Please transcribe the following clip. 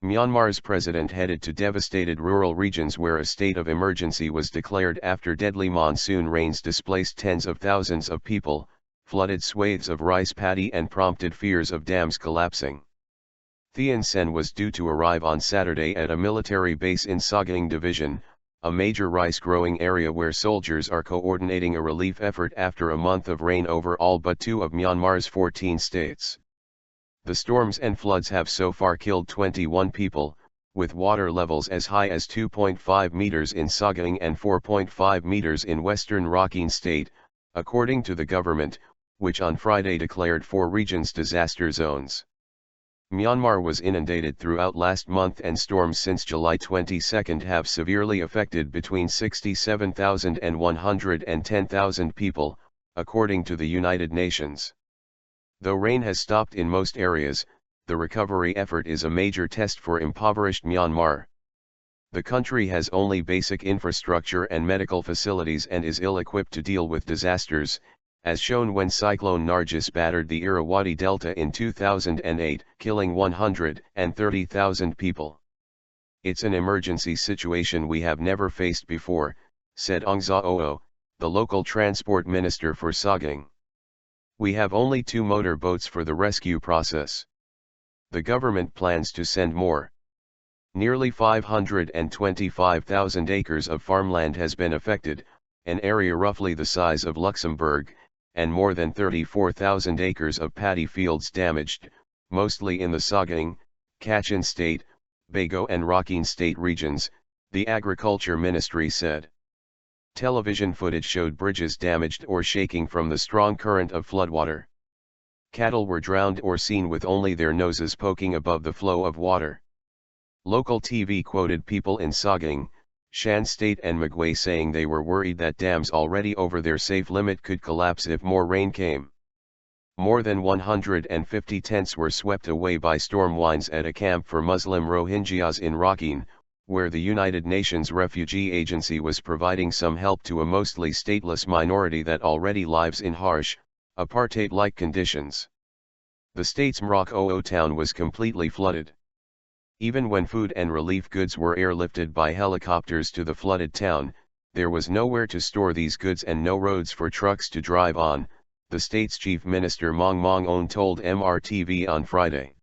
Myanmar's president headed to devastated rural regions where a state of emergency was declared after deadly monsoon rains displaced tens of thousands of people, flooded swathes of rice paddy and prompted fears of dams collapsing. Thein Sein was due to arrive on Saturday at a military base in Sagaing Division, a major rice-growing area where soldiers are coordinating a relief effort after a month of rain over all but 2 of Myanmar's 14 states. The storms and floods have so far killed 21 people, with water levels as high as 2.5 meters in Sagaing and 4.5 meters in western Rakhine state, according to the government, which on Friday declared 4 regions disaster zones. Myanmar was inundated throughout last month, and storms since July 22 have severely affected between 67,000 and 110,000 people, according to the United Nations. Though rain has stopped in most areas, the recovery effort is a major test for impoverished Myanmar. The country has only basic infrastructure and medical facilities and is ill-equipped to deal with disasters, as shown when Cyclone Nargis battered the Irrawaddy Delta in 2008, killing 130,000 people. "It's an emergency situation we have never faced before," said Aung Za Oo, the local transport minister for Sagaing. "We have only 2 motor boats for the rescue process. The government plans to send more. Nearly 525,000 acres of farmland has been affected, an area roughly the size of Luxembourg, and more than 34,000 acres of paddy fields damaged, mostly in the Sagaing, Kachin State, Bago and Rakhine State regions," the Agriculture Ministry said. Television footage showed bridges damaged or shaking from the strong current of floodwater. Cattle were drowned or seen with only their noses poking above the flow of water. Local TV quoted people in Sagaing, Shan State and Magway saying they were worried that dams already over their safe limit could collapse if more rain came. More than 150 tents were swept away by storm winds at a camp for Muslim Rohingyas in Rakhine, where the United Nations Refugee Agency was providing some help to a mostly stateless minority that already lives in harsh, apartheid-like conditions. The state's Mrak Oo town was completely flooded. Even when food and relief goods were airlifted by helicopters to the flooded town, there was nowhere to store these goods and no roads for trucks to drive on, the state's chief minister Maung Maung Aun told MRTV on Friday.